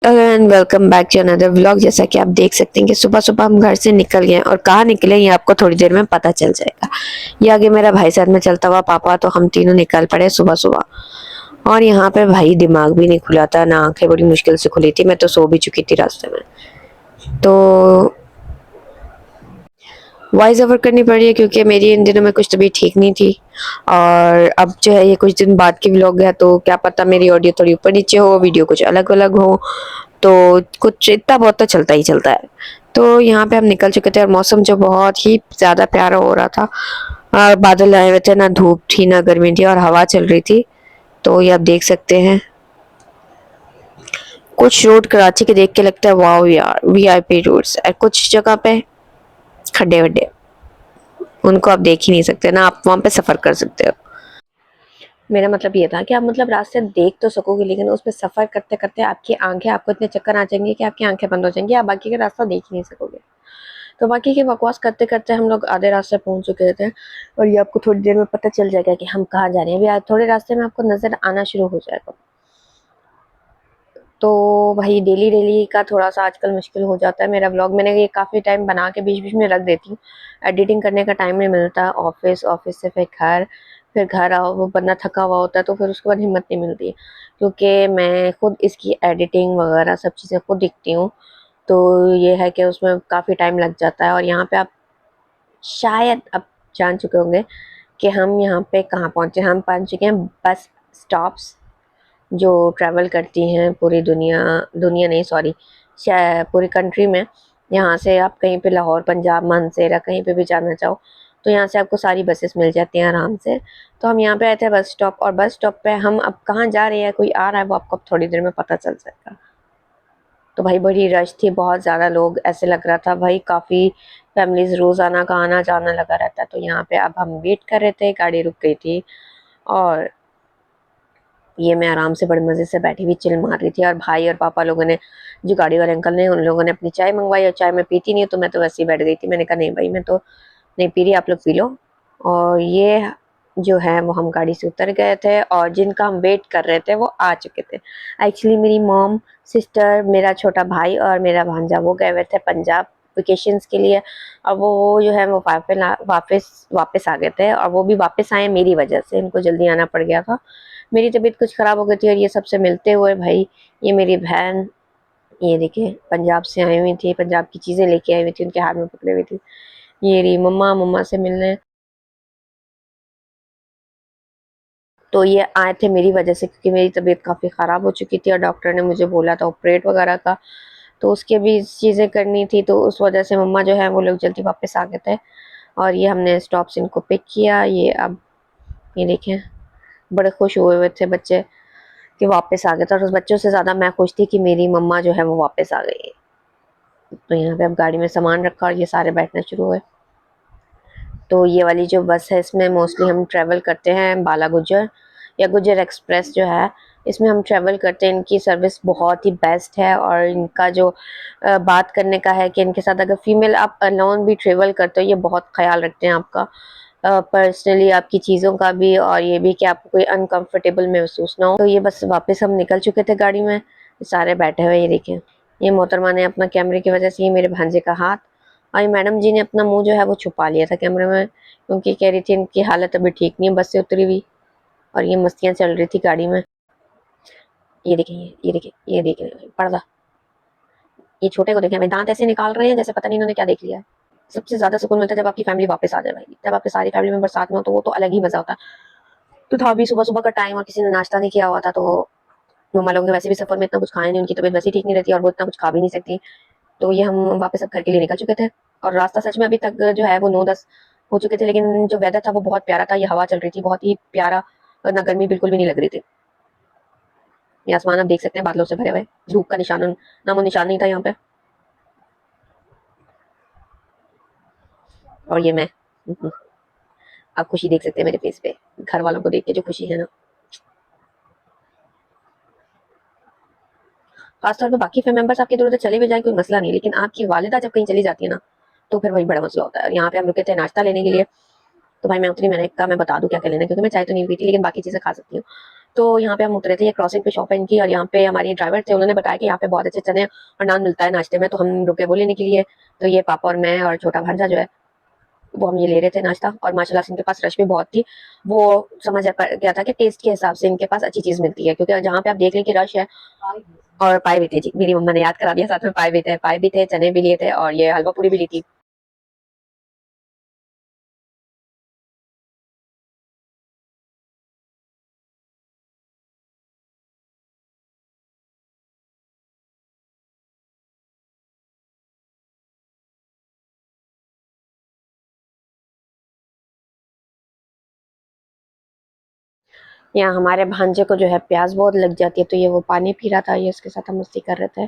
And welcome back to another vlog. जैसा कि आप देख सकते हैं कि सुबह सुबह हम घर से निकल गए और कहाँ निकले ये आपको थोड़ी देर में पता चल जाएगा। ये आगे मेरा भाई साथ में चलता हुआ पापा, तो हम तीनों निकल पड़े सुबह सुबह। और यहाँ पे भाई दिमाग भी नहीं खुला था, ना आंखें बड़ी मुश्किल से खुली थी, मैं तो सो भी चुकी थी रास्ते में। तो वॉइस ओवर करनी पड़ी है क्योंकि मेरी इन दिनों में कुछ तबीयत ठीक नहीं थी। और अब जो है ये कुछ दिन बाद की व्लॉग है, तो क्या पता मेरी ऑडियो थोड़ी ऊपर नीचे हो, वीडियो कुछ अलग अलग हो, तो कुछ इतना बहुत तो चलता ही चलता है। तो यहाँ पे हम निकल चुके थे और मौसम जो बहुत ही ज़्यादा प्यारा हो रहा था। और बादल आए हुए थे, ना धूप थी ना गर्मी थी, और हवा चल रही थी। तो ये आप देख सकते हैं, कुछ रोड कराची के देख के लगता है वाओ यार, वीआईपी रोड्स। और कुछ जगह पे खड्डे वड्डे, उनको आप देख ही नहीं सकते, ना आप वहाँ पे सफ़र कर सकते हो। मेरा मतलब ये था कि आप मतलब रास्ते देख तो सकोगे, लेकिन उस पे सफ़र करते करते आपकी आंखें, आपको इतने चक्कर आ जाएंगे कि आपकी आंखें बंद हो जाएंगी, आप बाकी का रास्ता देख ही नहीं सकोगे। तो बाकी की बकवास करते करते हम लोग आधे रास्ते पहुंच चुके थे। और ये आपको थोड़ी देर में पता चल जाएगा कि हम कहाँ जा रहे हैं। अभी थोड़े रास्ते में आपको नज़र आना शुरू हो जाएगा। तो भाई डेली डेली का थोड़ा सा आजकल मुश्किल हो जाता है मेरा व्लॉग। मैंने ये काफ़ी टाइम बना के बीच बीच में रख देती हूँ, एडिटिंग करने का टाइम नहीं मिलता। ऑफिस, ऑफिस से फिर घर आओ, वो बंदा थका हुआ होता है, तो फिर उसके बाद हिम्मत नहीं मिलती, क्योंकि मैं खुद इसकी एडिटिंग वगैरह सब चीज़ें खुद दिखती हूँ। तो ये है कि उसमें काफ़ी टाइम लग जाता है। और यहाँ पे आप शायद अब जान चुके होंगे कि हम यहाँ पे कहाँ पहुँचे। हम पहुँच चुके हैं बस स्टॉप्स, जो ट्रैवल करती हैं पूरी दुनिया, दुनिया नहीं सॉरी, पूरी कंट्री में। यहाँ से आप कहीं पे लाहौर, पंजाब, मानसेरा कहीं पे भी जाना चाहो, तो यहाँ से आपको सारी बसेस मिल जाती हैं आराम से। तो हम यहाँ पे आए थे बस स्टॉप, और बस स्टॉप पे हम अब कहाँ जा रहे हैं, कोई आ रहा है, वो आपको अब थोड़ी देर में पता चल जाएगा। तो भाई बड़ी रश थी, बहुत ज़्यादा लोग, ऐसे लग रहा था भाई काफ़ी फैमिलीज रोज़ाना का आना जाना लगा रहता है। तो यहाँ पे अब हम वेट कर रहे थे, गाड़ी रुक गई थी, और ये मैं आराम से बड़े मज़े से बैठी हुई चिल मार रही थी। और भाई और पापा लोगों ने, जो गाड़ी वाले अंकल ने, उन लोगों ने अपनी चाय मंगवाई, और चाय मैं पीती नहीं हूँ, तो मैं तो वैसे ही बैठ गई थी। मैंने कहा नहीं भाई, मैं तो नहीं पी रही, आप लोग पी लो। और ये जो है वो हम गाड़ी से उतर गए थे, और जिनका हम वेट कर रहे थे वो आ चुके थे। एक्चुअली मेरी मॉम, सिस्टर, मेरा छोटा भाई और मेरा भांजा, वो गए हुए थे पंजाब वेकेशंस के लिए। और वो जो है वो वापस वापस आ गए थे, और वो भी वापस आए मेरी वजह से, इनको जल्दी आना पड़ गया था। मेरी तबीयत कुछ ख़राब हो गई थी, और ये सबसे मिलते हुए भाई, ये मेरी बहन, ये देखिए पंजाब से आई हुई थी, पंजाब की चीज़ें लेके आई हुई थी, उनके हाथ में पकड़ी हुई थी। ये रही मम्मा, मम्मा से मिलने। तो ये आए थे मेरी वजह से, क्योंकि मेरी तबीयत काफ़ी ख़राब हो चुकी थी, और डॉक्टर ने मुझे बोला था ऑपरेट वगैरह का, तो उसके भी चीज़ें करनी थी। तो उस वजह से मम्मा जो है वो लोग जल्दी वापस आ गए थे। और ये हमने स्टॉप से इनको पिक किया। ये अब ये देखें, बड़े खुश हुए हुए थे बच्चे कि वापस आ गए थे, और उस बच्चों से ज़्यादा मैं खुश थी कि मेरी मम्मा जो है वो वापस आ गई है। तो यहाँ पे अब गाड़ी में सामान रखा, और ये सारे बैठना शुरू हुए। तो ये वाली जो बस है, इसमें मोस्टली हम ट्रैवल करते हैं, बाला गुजर या गुजर एक्सप्रेस जो है, इसमें हम ट्रैवल करते हैं। इनकी सर्विस बहुत ही बेस्ट है, और इनका जो बात करने का है कि इनके साथ अगर फीमेल आप अलोन भी ट्रैवल करते हो, ये बहुत ख्याल रखते हैं आपका, पर्सनली आपकी चीज़ों का भी, और ये भी कि आपको कोई अनकंफर्टेबल महसूस ना हो। तो ये बस वापस हम निकल चुके थे गाड़ी में, सारे बैठे हुए। ये देखें, ये मोहतरमा ने अपना कैमरे की वजह से, ये मेरे भांजे का हाथ, और ये मैडम जी ने अपना मुंह जो है वो छुपा लिया था कैमरे में, क्योंकि कह रही थी इनकी हालत अभी ठीक नहीं है बस से उतरी हुई। और ये मस्तियाँ चल रही थी गाड़ी में। ये देखिए, ये देखिए, ये देखिए पर्दा, ये छोटे को देखें, दांत ऐसे निकाल रहे हैं जैसे पता नहीं इन्होंने क्या देख लिया है। सबसे ज्यादा सुकून मिलता है जब आपकी फैमिली वापस आ जाए भाई, जब आपके सारी फैमिली मेंबर साथ में हो, तो वो तो अलग ही मजा होता है। तो था भी सुबह सुबह का टाइम, और किसी ने नाश्ता नहीं किया हुआ था, तो मम्मा लोग ने वैसे भी सफर में इतना कुछ खाया नहीं, उनकी तबीयत वैसे ही ठीक नहीं रहती, और वो इतना कुछ खा भी नहीं सकती। तो ये हम वापस अब घर के लिए निकल चुके थे। और रास्ता सच में अभी तक जो है वो 9-10 हो चुके थे, लेकिन जो वेदर था वो बहुत प्यारा था। ये हवा चल रही थी बहुत ही प्यारा, और ना गर्मी बिल्कुल भी नहीं लग रही थी। ये आसमान आप देख सकते हैं बादलों से भरे हुए, धूप का निशान, नामो निशान नहीं था यहाँ पे। और ये मैं, आप खुशी देख सकते हैं मेरे फेस पे, घर वालों को देख के जो खुशी है ना। खासतौर पर बाकी फैमिली मेंबर्स आपके इधर उधर चले भी जाए कोई मसला नहीं, लेकिन आपकी वालिदा जब कहीं चली जाती है ना, तो फिर वही बड़ा मसला होता है। यहाँ पे हम रुके थे नाश्ता लेने के लिए, तो भाई मैं उतरी, मैंने कहा मैं बता दूं क्या क्या लेना है, क्योंकि मैं चाय तो नहीं पीती, लेकिन बाकी चीज़ें खा सकती हूँ। तो यहाँ पे हम उतरे थे, ये क्रॉसिंग पे शॉप है इनकी, और यहाँ पे हमारे ड्राइवर थे, उन्होंने बताया कि यहाँ पे बहुत अच्छे चने और नान मिलता है नाश्ते में, तो हम रुके वो लेने के लिए। तो ये पापा और मैं और छोटा भांजा जो है वो हम ये ले रहे थे नाश्ता, और माशाल्लाह से इनके पास रश भी बहुत थी। वो समझ गया था कि टेस्ट के हिसाब से इनके पास अच्छी चीज़ मिलती है, क्योंकि जहाँ पे आप देख लें कि रश है। और पाए भी थे जी, मेरी मम्मा ने याद करा दिया, साथ में पाए भी थे, चने भी लिए थे, और ये हलवा पूरी भी ली थी। यहाँ हमारे भांजे को जो है प्यास बहुत लग जाती है, तो ये वो पानी पी रहा था, ये उसके साथ हम मस्ती कर रहे थे।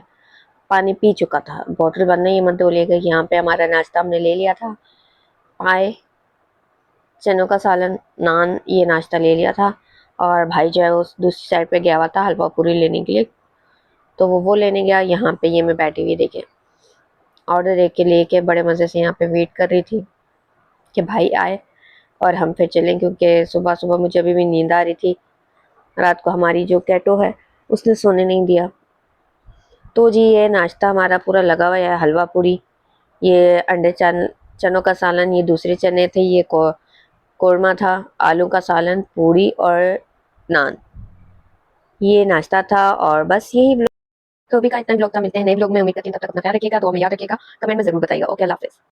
पानी पी चुका था, बॉटल बंद नहीं, मत बोलिएगा। यहाँ पे हमारा नाश्ता हमने ले लिया था, पाए, चनों का सालन, नान, ये नाश्ता ले लिया था। और भाई जो है वो दूसरी साइड पे गया हुआ था हलवा पूरी लेने के लिए, तो वो लेने गया। यहाँ पे ये मैं बैठी हुई देखे ऑर्डर दे के लेके बड़े मज़े से यहाँ पे वेट कर रही थी कि भाई आए और हम फिर चलें, क्योंकि सुबह सुबह मुझे अभी भी नींद आ रही थी। रात को हमारी जो कैटो है उसने सोने नहीं दिया। तो जी ये नाश्ता हमारा पूरा लगा हुआ है, हलवा पूरी, ये चनों का सालन, ये दूसरे चने थे, ये कोरमा था, आलू का सालन, पूरी और नान, ये नाश्ता था। और बस यही ब्लॉग, तो अभी का इतना ब्लॉग था। मिलते हैं नए ब्लॉग में, उम्मीद करती हूँ तब तक अपना ख्याल रखिएगा, तो हमें याद रखिएगा, कमेंट में जरूर बताइएगा। ओके, अल्लाह हाफिज़।